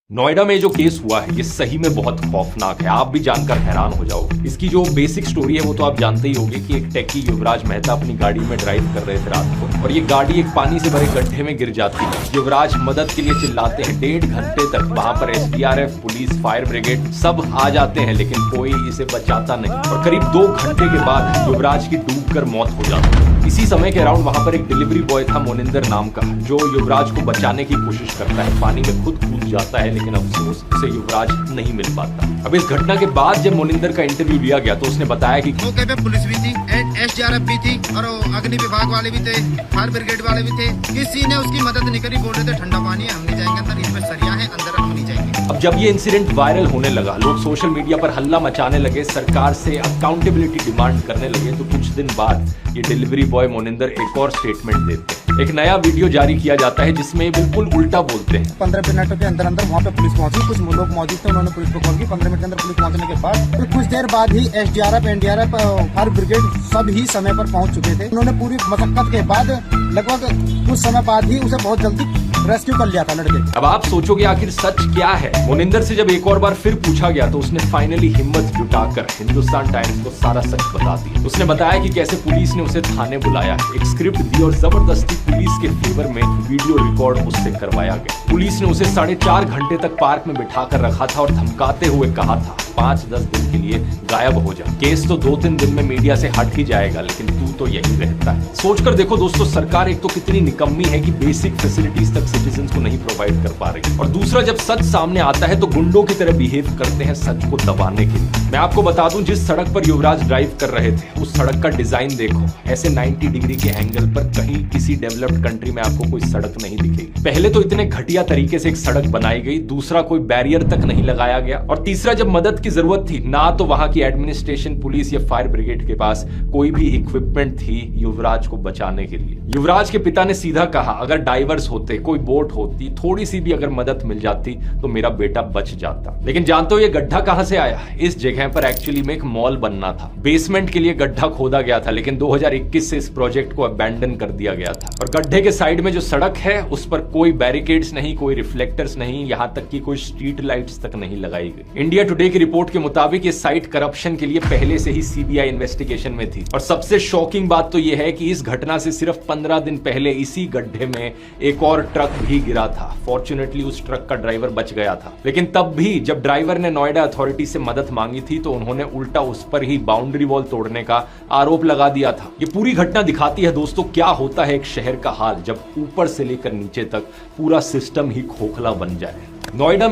नोएडा में जो केस हुआ है ये सही में बहुत खौफनाक है। आप भी जानकर हैरान हो जाओगे। इसकी जो बेसिक स्टोरी है वो तो आप जानते ही होंगे कि एक टेकी युवराज मेहता अपनी गाड़ी में ड्राइव कर रहे थे रात को और ये गाड़ी एक पानी से भरे गड्ढे में गिर जाती है। युवराज मदद के लिए चिल्लाते हैं। 1.5 घंटे तक वहां पर SDRF, पुलिस, फायर ब्रिगेड सब आ जाते हैं लेकिन कोई इसे बचाता नहीं और करीब 2 घंटे के बाद युवराज की डूबकर मौत हो जाती है। इसी समय के अराउंड वहां पर एक डिलीवरी बॉय था मोनिंदर नाम का, जो युवराज को बचाने की कोशिश करता है। पानी में खुद कूद जाता है लेकिन अफसोस उसे युवराज नहीं मिल पाता। अब इस घटना के बाद जब मोनिंदर का इंटरव्यू लिया गया तो उसने बताया कि मौके पे पुलिस भी थी, SDRF भी थी और अग्नि विभाग वाले भी थे, फायर ब्रिगेड वाले भी थे। किसी ने उसकी मदद नहीं करी। बोल रहे थे ठंडा पानी है, हम नहीं जाएंगे अंदर, इसमें सरिया है, अंदर हम नहीं जाएंगे। अब जब ये इंसिडेंट वायरल होने लगा, लोग सोशल मीडिया पर हल्ला मचाने लगे, सरकार से अकाउंटेबिलिटी डिमांड करने लगे, तो कुछ दिन बाद ये डिलीवरी बॉय मोनिंदर एक और स्टेटमेंट देते हैं। एक नया वीडियो जारी किया जाता है जिसमें बिल्कुल उल्टा बोलते हैं। 15 मिनट के अंदर वहाँ पे पुलिस पहुंची, कुछ लोग मौजूद थे, उन्होंने पुलिस को कॉल की। 15 मिनट के अंदर पुलिस पहुंचने के बाद फिर कुछ देर बाद ही SDRF, NDRF, फायर ब्रिगेड सब ही समय पर पहुंच चुके थे। उन्होंने पूरी मशक्कत के बाद लगभग कुछ समय बाद ही उसे बहुत जल्दी रेस्क्यू कर लिया था लड़के। अब आप सोचोगे आखिर सच क्या है। मोनिंदर से जब एक और बार फिर पूछा गया तो उसने फाइनली हिम्मत जुटाकर हिंदुस्तान टाइम्स को सारा सच बता दिया। उसने बताया कि कैसे पुलिस ने उसे थाने बुलाया, एक स्क्रिप्ट दी और जबरदस्ती पुलिस के फेवर में वीडियो रिकॉर्ड उससे करवाया गया। पुलिस ने उसे 4.5 घंटे तक पार्क में बिठा कर रखा था और धमकाते हुए कहा था 5-10 दिन के लिए गायब हो जा। केस तो 2-3 दिन में मीडिया से हट ही जाएगा लेकिन तू तो यही रहता है। सोचकर देखो दोस्तों, सरकार एक तो कितनी निकम्मी है कि बेसिक फैसिलिटीज तक सिटीजन को नहीं प्रोवाइड कर पा रही, और दूसरा जब सच सामने आता है तो गुंडों की तरह बिहेव करते हैं सच को दबाने के लिए। मैं आपको बता दूं, जिस सड़क पर युवराज ड्राइव कर रहे थे उस सड़क का डिजाइन देखो। ऐसे 90 डिग्री के एंगल पर कहीं किसी डेवलप्ड कंट्री में आपको कोई सड़क नहीं दिखेगी। पहले तो इतने घटिया तरीके से एक सड़क बनाई गई, दूसरा कोई बैरियर तक नहीं लगाया गया, और तीसरा जब मदद की जरूरत थी ना तो वहां की एडमिनिस्ट्रेशन, पुलिस या फायर ब्रिगेड के पास कोई भी इक्विपमेंट थी युवराज को बचाने के लिए। युवराज के पिता ने सीधा कहा, अगर डाइवर्स होते, कोई बोट होती, थोड़ी सी भी अगर मदद मिल जाती तो मेरा बेटा बच जाता। लेकिन जानते हो ये गड्ढा कहां से आया? इस जगह पर एक्चुअली में एक मॉल बनना था। बेसमेंट के लिए गड्ढा खोदा गया था लेकिन 2021 से इस प्रोजेक्ट को अबैंडन कर दिया गया था। और गड्ढे के साइड में जो सड़क है उस पर कोई बैरिकेड्स नहीं, कोई रिफ्लेक्टर्स नहीं, यहां तक कि कोई स्ट्रीट लाइट्स तक नहीं लगाई गई। इंडिया टुडे की रिपोर्ट के मुताबिक ये साइट करप्शन के लिए पहले से ही CBI इन्वेस्टिगेशन में थी। और सबसे शॉकिंग बात तो यह है कि इस घटना से सिर्फ 15 दिन पहले इसी गड्ढे में एक और ट्रक भी गिरा था। फॉर्चुनेटली उस ट्रक का ड्राइवर बच गया था, लेकिन तब भी जब ड्राइवर ने नोएडा अथॉरिटी से मदद मांगी थी तो उन्होंने उल्टा उस पर ही बाउंड्री वॉल तोड़ने का आरोप लगा दिया था। ये पूरी घटना दिखाती है दोस्तों क्या होता है एक शहर का हाल जब ऊपर से लेकर नीचे तक पूरा सिस्टम ही खोखला बन जाए। नोएडा